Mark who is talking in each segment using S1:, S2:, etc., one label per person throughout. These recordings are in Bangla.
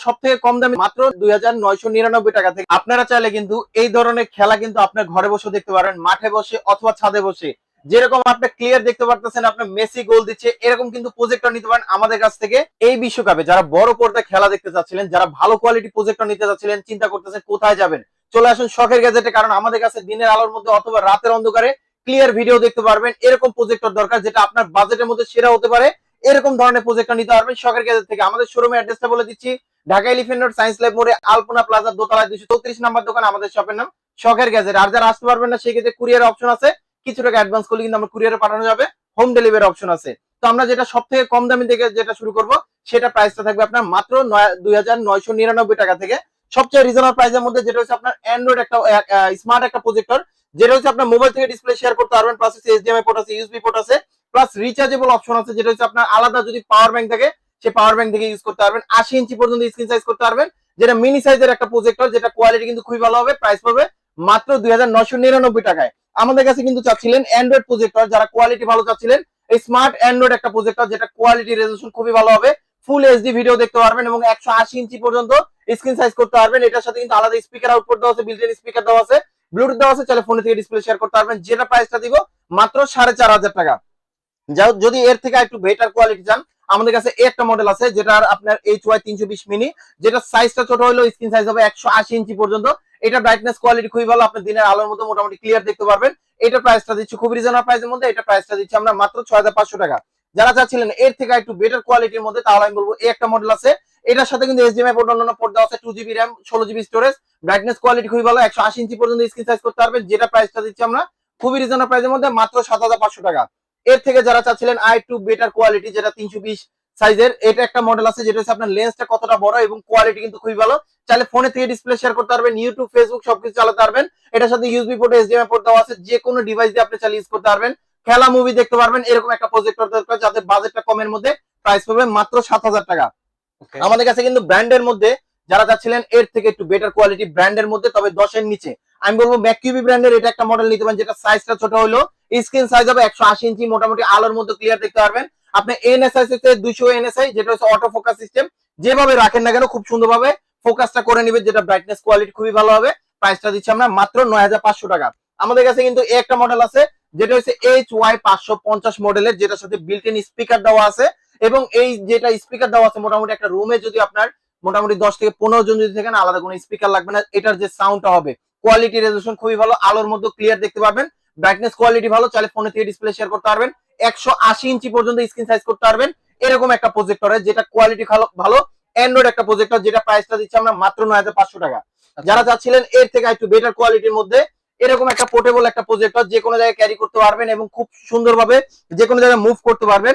S1: সব থেকে কম দামে মাত্র 2999 টাকা থেকে আপনারা চাইলে কিন্তু এই ধরনের খেলা কিন্তু আপনার ঘরে বসে দেখতে পারেন, মাঠে বসে অথবা ছাদে বসে। যেরকম আপনি ক্লিয়ার দেখতে পারতেছেন আপনার মেসি গোল দিচ্ছে, এরকম কিন্তু প্রজেক্টর নিতে পারেন আমাদের কাছ থেকে। এই বিশ্বকাপে যারা বড় পর্দায় খেলা দেখতে চাচ্ছিলেন, যারা ভালো কোয়ালিটি প্রজেক্টর নিতে চাচ্ছিলেন, চিন্তা করতেছেন কোথায় যাবেন, চলে আসুন শখের গ্যাজেটে। কারণ আমাদের কাছে দিনের আলোর মধ্যে অথবা রাতের অন্ধকারে ক্লিয়ার ভিডিও দেখতে পারবেন। এরকম প্রজেক্টর দরকার যেটা আপনার বাজেটের মধ্যে সেরা হতে পারে, এরকম ধরনের প্রজেক্টর নিতে পারবেন শখের গ্যাজেট থেকে। আমাদের শোরুমের অ্যাড্রেসটা বলে দিচ্ছি, Dhaka elephant road, science lab মোড়ে, আলপনা প্লাজার দোতলায় 234 নাম্বার দোকান। আমাদের শপের নাম শখের গ্যাজেট। আর যারা আসতে পারবেন না সেক্ষেত্রে কুরিয়ার অপশন আছে, কিছু টাকা অ্যাডভান্স করলে কিন্তু আমরা কুরিয়ারে পাঠানো যাবে, হোম ডেলিভারি অপশন আছে। তো আমরা যেটা সব থেকে কম দামি থেকে যেটা শুরু করব, সেটা প্রাইসটা থাকবে আপনার মাত্র 2999 টাকা থেকে। সবচেয়ে রিজনেবল প্রাইসের মধ্যে যেটা হচ্ছে আপনার অ্যান্ড্রয়েড একটা স্মার্ট একটা প্রজেক্টর, যেটা হচ্ছে আপনার মোবাইল থেকে ডিসপ্লে শেয়ার করতে পারবেন, প্লাস এইচডিএমআই পোর্ট আছে, ইউএসবি পোর্ট আছে, প্লাস রিচার্জেবল অপশন আছে, যেটা হচ্ছে আপনার আলাদা যদি পাওয়ার ব্যাংক থাকে সে পাওয়ার ব্যাংক থেকে ইউজ করতে পারবেন। 80 ইঞ্চি পর্যন্ত স্ক্রিন সাইজ করতে পারবেন, যেটা মিনি সাইজের একটা প্রজেক্টর, যেটা কোয়ালিটি কিন্তু খুবই ভালো হবে। প্রাইস পাবে মাত্র 2999 টাকায়। আমাদের কাছে কিন্তু চাচ্ছিলেন অ্যান্ড্রয়েড প্রজেক্টর, যারা কোয়ালিটি ভালো চাচ্ছিলেন, এই স্মার্ট অ্যান্ড্রয়েড একটা প্রজেক্টর যেটা কোয়ালিটি রেজোলিউশন খুবই ভালো হবে, ফুল এইচডি ভিডিও দেখতে পারবেন এবং 180 ইঞ্চি পর্যন্ত স্ক্রিন সাইজ করতে পারবেন। এটার সাথে কিন্তু আলাদা স্পিকার আউটপুট দেওয়া আছে, বিল্ট ইন স্পিকার দেওয়া আছে, ব্লুটুথ দেওয়া আছে, চাইলে ফোনে থেকে ডিসপ্লে শেয়ার করতে পারবেন। যেটা প্রাইসটা দিব মাত্র 4500 টাকা। যদি এর থেকে একটু বেটার কোয়ালিটি চান, আমাদের কাছে একটা মডেল আছে যেটার আপনার HY 320 মিনি, যেটা সাইজটা ছোট হলো, স্ক্রিন সাইজ হবে 180 ইঞ্চি পর্যন্ত। এটা ব্রাইটনেস কোয়ালিটি খুবই ভালো, আপনি দিনের আলোর মতো মোটামুটি ক্লিয়ার দেখতে পারবেন। এটা প্রাইসটা দিচ্ছি খুব রিজনেবল প্রাইসের মধ্যে, এটা প্রাইসটা দিচ্ছি আমরা মাত্র 6500 টাকা। যারা চাচ্ছিলেন এর থেকে একটু বেটার কোয়ালিটির মধ্যে, তাহলে আমি বলবো এই একটা মডেল আছে। এটার সাথে কিন্তু এইচডিএমআই পোর্ট, অন্যান্য পোর্ট দেওয়া আছে, 2GB RAM, 16GB storage, brightness quality খুবই ভালো, 180 ইঞ্চি পর্যন্ত স্ক্রিন সাইজ করতে পারবেন। যেটা প্রাইসটা দিচ্ছি আমরা খুবই রিজনেবল প্রাইসের মধ্যে মাত্র 7500 টাকা। এর থেকে যারা চাচ্ছিলেন একটু বেটার কোয়ালিটি, যেটা 320 সাইজের, এটা একটা মডেল আছে, যেটা হচ্ছে আপনার লেন্সটা কতটা বড় এবং কোয়ালিটি কিন্তু খুবই ভালো, চাইলে ফোনে থেকে ডিসপ্লে শেয়ার করতে পারবেন, ইউটিউব, ফেসবুক সবকিছু চালাতে পারবেন। এটার সাথে ইউএসবি পোর্ট, এইচডিএমআই পোর্ট দেওয়া আছে, যে কোনো ডিভাইস দিয়ে আপনি চালিয়ে ইউজ করতে পারবেন, খেলা মুভি দেখতে পারবেন। এরকম একটা প্রজেক্টর দরকার যাদের বাজেটটা কমের মধ্যে, প্রাইস পাবে মাত্র 7000 টাকা। আমাদের কাছে কিন্তু ব্র্যান্ডের মধ্যে যারা চাচ্ছিলেন এর থেকে একটু বেটার কোয়ালিটি ব্র্যান্ডের মধ্যে, তবে 10 এর নিচে, আমি বলবো ম্যাককিউবি ব্র্যান্ডের এটা একটা মডেল নিতে পারেন, যেটা সাইজটা ছোট হলো, স্ক্রিন সাইজ হবে 180 ইঞ্চি, মোটামুটি আলোর মধ্যে ক্লিয়ার দেখতে পারবেন। আপনি এনএসআই থেকে 200 এনএসআই, যেটা হচ্ছে অটো ফোকাস সিস্টেম, যেভাবে রাখেন না কেন খুব সুন্দরভাবে ফোকাসটা করে নেবে, যেটা ব্রাইটনেস কোয়ালিটি খুবই ভালো হবে। প্রাইসটা দিচ্ছি আমরা মাত্র 9500 টাকা। আমাদের কাছে কিন্তু একটা মডেল আছে, যেটা হচ্ছে HY 550 মডেলের, যেটার সাথে বিল্ট ইন স্পিকার দেওয়া আছে। এবং এই যেটা স্পিকার দেওয়া আছে, মোটামুটি একটা রুমে যদি আপনার মোটামুটি 10 থেকে 15 জন যদি থাকেন, আলাদা কোনো স্পিকার লাগবে না। এটার যে সাউন্ডটা হবে, কোয়ালিটি রেজোলিউশন খুবই ভালো, আলোর মধ্যে ক্লিয়ার দেখতে পারবেন, ব্রাইটনেস কোয়ালিটি ভালো, চাইলে ফোনে থেকে ডিসপ্লে শেয়ার করতে পারবেন, 180 ইঞ্চি পর্যন্ত স্ক্রিন সাইজ করতে পারবেন। এরকম একটা প্রজেক্টরের যেটা কোয়ালিটি ভালো অ্যান্ড্রয়েড একটা প্রজেক্টর, যেটা প্রাইসটা দিচ্ছি আমরা মাত্র 9500 টাকা। যারা চাচ্ছিলেন এর থেকে একটু বেটার কোয়ালিটির মধ্যে, এরকম একটা পোর্টেবল একটা প্রজেক্টর, যে কোনো জায়গায় ক্যারি করতে পারবেন এবং খুব সুন্দরভাবে যে কোনো জায়গায় মুভ করতে পারবেন,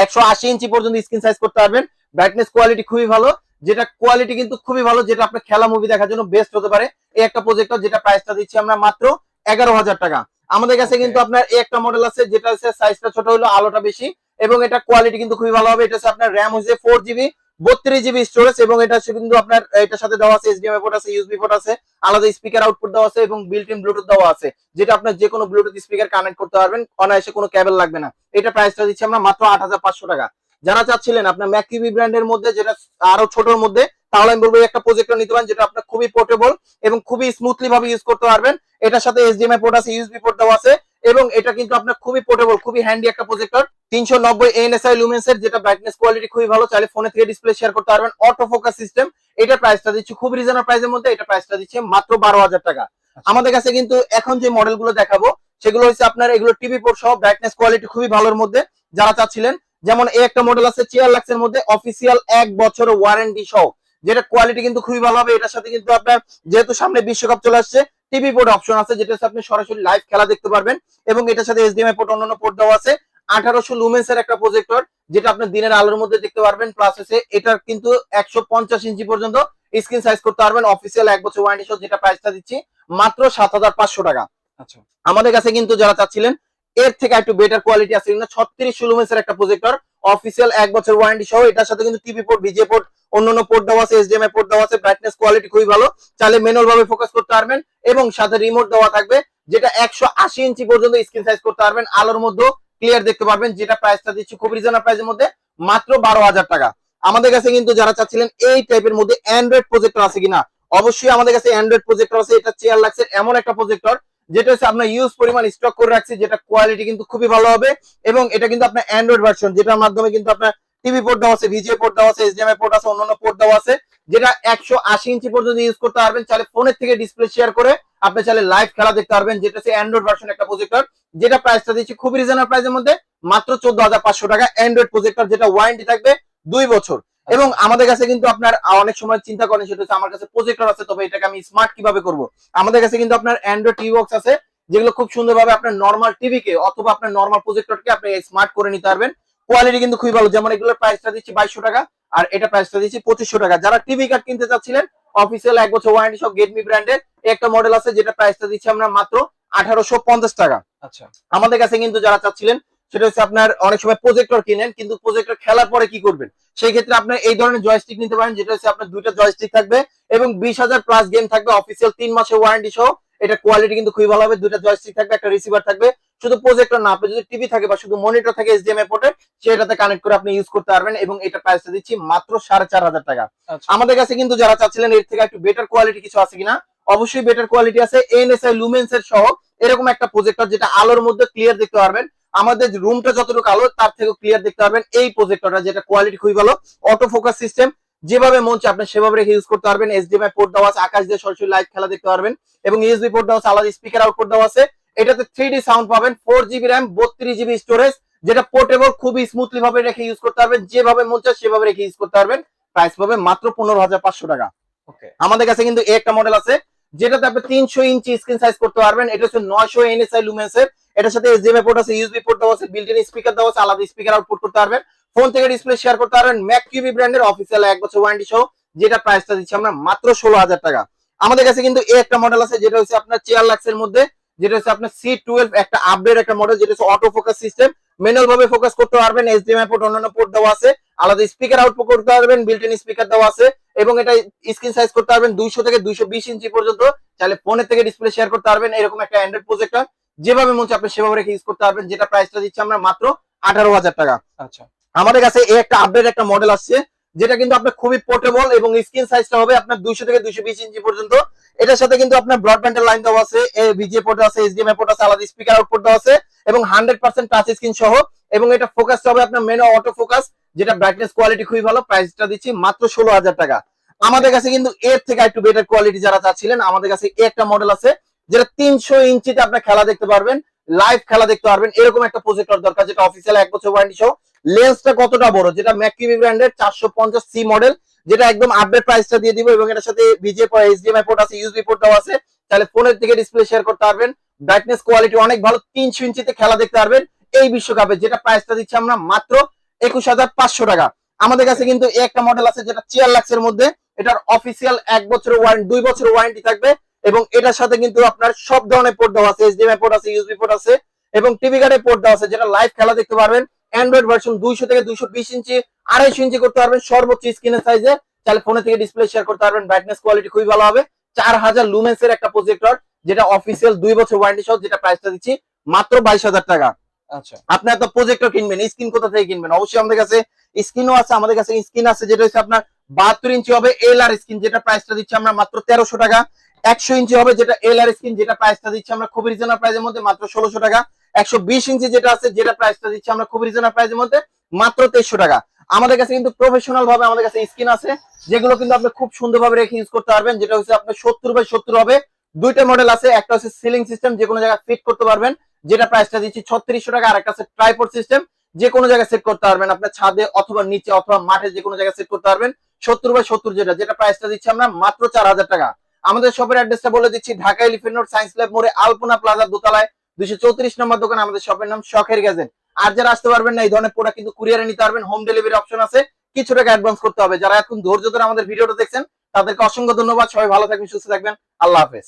S1: 180 ইঞ্চি পর্যন্ত স্ক্রিন সাইজ করতে পারবেন, ব্রাইটনেস কোয়ালিটি খুবই ভালো, যেটা কোয়ালিটি কিন্তু খুবই ভালো, যেটা আপনার খেলা মুভি দেখার জন্য বেস্ট হতে পারে। এই একটা প্রজেক্টর, যেটা প্রাইসটা দিচ্ছি আমরা মাত্র 11000 টাকা। আমাদের কাছে কিন্তু আপনার এই একটা মডেল আছে, যেটা হচ্ছে সাইজটা ছোট হলো, আলোটা বেশি, এবং এটা কোয়ালিটি কিন্তু খুবই ভালো হবে। এটা হচ্ছে আপনার র্যাম হচ্ছে 4GB, 32GB স্টোরেজ, এবং এটা হচ্ছে কিন্তু আপনার এটার সাথে দেওয়া আছে এইচডিএমআই পোর্ট আছে, ইউএসবি পোর্ট আছে, আলাদা স্পিকার আউটপুট দেওয়া আছে এবং বিল্ট ইন ব্লুটুথ দেওয়া আছে, যেটা আপনার যে কোনো ব্লুটুথ স্পিকার কানেক্ট করতে পারবেন, অনায়াসে কোনো কেবল লাগবে না। এটা প্রাইসটা দিচ্ছি আমরা মাত্র 8500 টাকা। যারা চাচ্ছিলেন আপনার ম্যাককিউবি ব্র্যান্ডের মধ্যে, যেটা আরো ছোটর মধ্যে, তাহলে আমি বলবো একটা প্রজেক্টর নিতে পারেন, যেটা আপনার খুবই পোর্টেবল এবং খুবই স্মুথলি ভাবে ইউজ করতে পারবেন। এটার সাথে এইচডিএমআই পোর্ট আছে, ইউএসবি পোর্ট দেওয়া আছে, এবং এটা কিন্তু আপনার খুবই পোর্টেবল, খুবই হ্যান্ডি একটা প্রজেক্টর। 390 এনএসআই লুমেন্স এর, যেটা ব্রাইটনেস কোয়ালিটি খুবই ভালো, চাইলে ফোনে থেকে ডিসপ্লে শেয়ার করতে পারবেন, অটো ফোকাস সিস্টেম। এটা প্রাইসটা দিচ্ছি খুব রিজনেবল প্রাইসের মধ্যে, এটা প্রাইসটা দিচ্ছে মাত্র 12000 টাকা। আমাদের কাছে কিন্তু এখন যে মডেলগুলো দেখাবো, সেগুলো হচ্ছে আপনার এগুলো টিভি পোর্ট সহ, ব্রাইটনেস কোয়ালিটি খুবই ভালোর মধ্যে। যারা চাচ্ছিলেন, যেমন এই একটা মডেল আছে চেয়ার লাক্স এর মধ্যে, অফিসিয়াল 1 বছর ওয়ারেন্টি সহ, যেটা কোয়ালিটি কিন্তু খুবই ভালো হবে। এটার সাথে কিন্তু আপনার যেহেতু সামনে বিশ্বকাপ চলে আসছে, টিভি পোর্ট অপশন আছে, যেটা আপনি সরাসরি লাইভ খেলা দেখতে পারবেন, এবং এটার সাথে এইচডিএমআই পোর্ট, অন্যান্য পোর্ট দেওয়া আছে। 1800 লুমেন্স এর একটা প্রজেক্টর, যেটা আপনি দিনের আলোর মধ্যে দেখতে পারবেন, প্লাস হচ্ছে এটার কিন্তু 150 ইঞ্চি পর্যন্ত স্ক্রিন সাইজ করতে পারবেন, অফিসিয়াল 1 বছর ওয়ারেন্টি সহ, যেটা প্রাইসটা দিচ্ছি মাত্র 7500 টাকা। আচ্ছা, আমাদের কাছে কিন্তু যারা চাচ্ছিলেন এর থেকে একটু বেটার কোয়ালিটি আছে, 36 লুমেন্স এর একটা প্রজেক্টর, অফিসিয়াল 1 বছর ওয়ারেন্টি সহ, এটার সাথে কিন্তু টিভি পোর্ট, ভিজে পোর্ট, অন্যান্য পোর্ট দেওয়া আছে, এইচডিএমআই পোর্ট দেওয়া আছে, ব্রাইটনেস কোয়ালিটি খুবই ভালো, চাইলে ম্যানুয়াল ভাবে ফোকাস করতে পারবেন, এবং সাথে রিমোট দেওয়া থাকবে, যেটা 180 ইঞ্চি পর্যন্ত স্ক্রিন সাইজ করতে পারবেন, আলোর মধ্যে ক্লিয়ার দেখতে পারবেন। যেটা প্রাইসটা দিচ্ছি খুব রিজনেবল প্রাইসের মধ্যে মাত্র 12000 টাকা। আমাদের কাছে কিন্তু যারা চাচ্ছিলেন এই টাইপের মধ্যে অ্যান্ড্রয়েড প্রজেক্টর আছে কিনা, অবশ্যই আমাদের কাছে অ্যান্ড্রয়েড প্রজেক্টর আছে। এটা চেয়ার লাগছে এমন একটা প্রজেক্টর যেটা হচ্ছে আপনার ইউজ পরিমাণ স্টক করে রাখছি, যেটা কোয়ালিটি কিন্তু খুবই ভালো হবে। এবং এটা কিন্তু আপনার অ্যান্ড্রয়েড ভার্সন, যেটার মাধ্যমে কিন্তু আপনার টিভি পোর্ট দেওয়া আছে, ভিজিএ পোর্ট দেওয়া আছে, এইচডিএমআই পোর্ট আছে, অন্যান্য পোর্ট দেওয়া আছে, যেটা 180 ইঞ্চি পর্যন্ত ইউজ করতে পারবেন। চাইলে ফোনের থেকে ডিসপ্লে শেয়ার করে আপনি চাইলে লাইভ খেলা দেখতে পারবেন। যেটা হচ্ছে অ্যান্ড্রয়েড ভার্সন একটা প্রজেক্টর, যেটা প্রাইসটা দিচ্ছি খুবই রিজনেবল প্রাইসের মধ্যে, মাত্র 14,500 টাকা। অ্যান্ড্রয়েড প্রজেক্টর, যেটা ওয়ারেন্টি থাকবে 2 বছর। এবং আমাদের কাছে কিন্তু আপনার অনেক সময় চিন্তা করেন সেটা হচ্ছে আমার কাছে প্রজেক্টর আছে, তবে এটাকে আমি স্মার্ট কিভাবে করব। আমাদের কাছে কিন্তু আপনার অ্যান্ড্রয়েড টিভি বক্স আছে, যেগুলো খুব সুন্দরভাবে আপনার নর্মাল টিভি কে অথবা আপনার নর্মাল প্রজেক্টরকে আপনি স্মার্ট করে নিতে পারবেন। কোয়ালিটি কিন্তু খুবই ভালো। যেমন এগুলোর প্রাইসটা দিচ্ছি 2200 টাকা, আর এটা প্রাইসটা দিচ্ছি 2500 টাকা। যারা টিভি কার্ড কিনতে চাচ্ছিলেন অফিসিয়াল 1 বছর ওয়ারেন্টি সহ গেটমি ব্র্যান্ডের একটা মডেল আছে, যেটা প্রাইসটা দিচ্ছি আমরা মাত্র 1850 টাকা।
S2: আচ্ছা,
S1: আমাদের কাছে কিন্তু যারা চাচ্ছিলেন সেটা হচ্ছে আপনার অনেক সময় প্রজেক্টর কিনেন কিন্তু প্রজেক্টর খেলার পরে কি করবেন, সেই ক্ষেত্রে আপনার এই ধরনের জয়স্টিক নিতে পারেন, যেটা হচ্ছে আপনার 2টা জয়স্টিক থাকবে এবং 20,000 প্লাস গেম থাকবে অফিসিয়াল 3 মাসের ওয়ারেন্টি সহ। এটা কোয়ালিটি কিন্তু খুবই ভালো হবে। 2টা জয়স্টিক থাকবে, একটা রিসিভার থাকবে। শুধু প্রজেক্টর না, আপনি যদি টিভি থাকে বা শুধু মনিটর থাকে এইচডিএমআই পোর্টে, সেটাতে কানেক্ট করে আপনি ইউজ করতে পারবেন। এবং এটা প্রাইসটা দিচ্ছি মাত্র 4,500 টাকা।
S2: আচ্ছা,
S1: আমাদের কাছে কিন্তু যারা চাচ্ছিলেন এর থেকে একটু বেটার কোয়ালিটি কিছু আছে কিনা, অবশ্যই বেটার কোয়ালিটি আছে। এনএসআই লুমেন্স এর সহ এরকম একটা প্রজেক্টর, যেটা আলোর মধ্যে ক্লিয়ার দেখতে পারবেন। আমাদের রুমটা যতটুকু আলো তার থেকে ক্লিয়ার দেখতে পারবেন এই প্রজেক্টরটা, যেটা কোয়ালিটি খুবই ভালো। অটো ফোকাস সিস্টেম, যেভাবে মন চায় আপনি সেভাবে রেখে ইউজ করতে পারবেন। এইচডিএমআই পোর্ট দেওয়া আছে, আকাশ দিয়ে সরাসরি লাইভ খেলা দেখতে পারবেন। এবং ইউএসবি পোর্ট দেওয়া আছে, আলাদা স্পিকার আউটপুট দেওয়া আছে। এটাতে 3D সাউন্ড পাবেন, 4 GB র্যাম, 32 GB স্টোরেজ, যেটা পোর্টেবল, খুবই স্মুথলি ভাবে রেখে ইউজ করতে পারবেন। যেভাবে মন চায় সেভাবে রেখে ইউজ করতে পারবেন। প্রাইস পাবে মাত্র 15,500 টাকা।
S2: ওকে,
S1: আমাদের কাছে কিন্তু একটা মডেল আছে, যেটাতে আপনি 300 ইঞ্চি স্ক্রিন সাইজ করতে পারবেন। এটা হচ্ছে 900 এনএসআই লুমেন্স এর। এটার সাথে এইচডিএমআই পোর্ট আছে, ইউএসবি পোর্ট দেওয়া আছে, বিল্ট ইন স্পিকার দেওয়া আছে, আলাদা স্পিকার আউটপুট করতে পারবেন। ফোন থেকে ডিসপ্লে শেয়ার করতে পারবেন। ম্যাককিউবি ব্র্যান্ডের অফিসিয়াল 1 বছর ওয়ারেন্টি সহ, যেটা প্রাইসটা দিচ্ছি আমরা মাত্র 16,000 টাকা। আমাদের কাছে কিন্তু এই একটা মডেল আছে, যেটা হচ্ছে আপনার চেয়ার লাক্সের মধ্যে, যেটা হচ্ছে আপনার C12 একটা আপডেট একটা মডেল, যেটা হচ্ছে অটো ফোকাস সিস্টেম, ম্যানুয়াল ভাবে ফোকাস করতে পারবেন। এইচডিএমআই পোর্ট, অন্যান্য পোর্ট দেওয়া আছে, আলাদা স্পিকার আউটপুট করতে পারবেন, বিল্ট ইন স্পিকার দেওয়া আছে। এবং এটা স্ক্রিন সাইজ করতে পারবেন 200 থেকে 220 ইঞ্চি পর্যন্ত। চাইলে ফোনের থেকে ডিসপ্লে শেয়ার করতে পারবেন। এরকম একটা অ্যান্ড্রয়েড প্রজেক্টর, যেভাবে মন চায় আপনি সেভাবে রেখে ইউজ করতে পারবেন। যেটা প্রাইসটা দিচ্ছি আমরা মাত্র 18,000 টাকা।
S2: আচ্ছা,
S1: আমাদের কাছে এই একটা আপডেট একটা মডেল আসছে, যেটা কিন্তু আপনার খুবই পোর্টেবল এবং স্ক্রিন সাইজটা হবে আপনার 200 থেকে 220 ইঞ্চি পর্যন্ত। এটার সাথে কিন্তু আপনার ব্রডব্যান্ডের লাইন দেওয়া আছে, ভিজিএ পোর্ট আছে, এইচডিএমআই পোর্ট আছে, আলাদা স্পিকার আউটপুট দেওয়া আছে এবং 100% টাচ স্ক্রিন সহ। এবং এটা ফোকাসটা হবে আপনার মেনু অটো ফোকাস, যেটা ব্রাইটনেস কোয়ালিটি খুবই ভালো। প্রাইসটা দিচ্ছি মাত্র 16,000 টাকা। আমাদের কাছে কিন্তু এর থেকে একটু বেটার কোয়ালিটি যারা চাচ্ছিলেন, আমাদের কাছে একটা মডেল আছে, যেটা 300 ইঞ্চিতে আপনি খেলা দেখতে পারবেন, লাইভ খেলা দেখতে পারবেন। এরকম একটা প্রজেক্টর দরকার, যেটা অফিসিয়াল 1 বছর ওয়ারেন্টি সহ। লেন্সটা কতটা বড়, যেটা ম্যাককিউবি ব্র্যান্ডের 450C মডেল, যেটা একদম আপডেট প্রাইসটা দিয়ে দিব। এবং এটার সাথে ভিজিএ পোর্ট, এইচডিএমআই পোর্ট আছে, ইউএসবি পোর্ট দেওয়া আছে। তাহলে ফোনের থেকে ডিসপ্লে শেয়ার করতে পারবেন। ব্রাইটনেস কোয়ালিটি অনেক ভালো, 300 ইঞ্চিতে খেলা দেখতে পারবেন এই বিশ্বকাপে। যেটা প্রাইসটা দিচ্ছি আমরা মাত্র 21,500 টাকা। আমাদের কাছে কিন্তু একটা মডেল আছে, যেটা চেয়ার লাক্সের মধ্যে। এটার অফিসিয়াল 1 বছরের ওয়ারেন্টি, 2 বছরের ওয়ারেন্টি থাকবে। এবং এটার সাথে কিন্তু আপনার সব ধরনের পোর্ট দেওয়া আছে, এইচডিএমআই পোর্ট আছে, ইউএসবি পোর্ট আছে এবং টিভি কার্ডের পোর্ট দেওয়া আছে, যেটা লাইভ খেলা দেখতে পারবেন। অ্যান্ড্রয়েড ভার্সন 200 থেকে 220 ইঞ্চি, 250 ইঞ্চি করতে পারবেন সর্বোচ্চ স্ক্রিনের সাইজে। চাইলে ফোনে থেকে ডিসপ্লে শেয়ার করতে পারবেন। ব্রাইটনেস কোয়ালিটি খুবই ভালো হবে। 4000 লুমেন্স এর একটা প্রজেক্টর, যেটা অফিসিয়াল 2 বছর ওয়ারেন্টি সহ, যেটা প্রাইসটা দিচ্ছি মাত্র 22,000 টাকা।
S2: আচ্ছা,
S1: আপনি এত প্রজেক্টর কিনবেন, স্ক্রিন কোথা থেকে কিনবেন? অবশ্যই আমাদের কাছে স্ক্রিনও আছে। আমাদের কাছে স্ক্রিন আছে, যেটা হচ্ছে আপনার 72 ইঞ্চি হবে এলআর স্ক্রিন, যেটা প্রাইসটা দিচ্ছি আমরা মাত্র 1300 টাকা। 100 ইঞ্চি হবে, যেটা এলআর স্ক্রিন, যেটা প্রাইসটা দিচ্ছি আমরা খুব রিজনেবল প্রাইসের মধ্যে মাত্র 1600 টাকা। 120 ইঞ্চি যেটা আছে, যেটা প্রাইসটা দিচ্ছি আমরা খুব রিজনেবল প্রাইসের মধ্যে মাত্র 2300 টাকা। আমাদের কাছে কিন্তু প্রফেশনাল ভাবে আমাদের কাছে স্ক্রিন আছে, যেগুলো কিন্তু আপনি খুব সুন্দরভাবে রেখে ইউজ করতে পারবেন। যেটা হচ্ছে আপনার 70/70 হবে। 2টা মডেল আছে, একটা হচ্ছে সিলিং সিস্টেম, যে কোনো জায়গায় ফিট করতে পারবেন, যেটা প্রাইসটা দিচ্ছি 3600 টাকা। আর একটা আছে ট্রাইপড সিস্টেম, যে কোনো জায়গায় সেট করতে পারবেন, আপনার ছাদে অথবা নিচে অথবা মাঠে যে কোনো জায়গায় সেট করতে পারবেন। 70/70 যেটা প্রাইসটা দিচ্ছি আমরা মাত্র 4000 টাকা। আমাদের শপের অ্যাড্রেসটা বলে দিচ্ছি, Dhaka elephant road, science lab মোড়ে, আলপনা প্লাজার দোতলায় 234 নম্বর দোকান। আমাদের শপের নাম শখের গ্যাজেট। আর যারা আসতে পারবেন না, এই ধরনের প্রোডাক্ট কিন্তু কুরিয়ারে নিতে পারবেন। হোম ডেলিভারি অপশন আছে, কিছু টাকা অ্যাডভান্স করতে হবে। যারা এখন ধৈর্য ধরে আমাদের ভিডিওটা দেখছেন, তাদেরকে অসংখ্য ধন্যবাদ। সবাই ভালো থাকবেন, সুস্থ থাকবেন। আল্লাহ হাফেজ।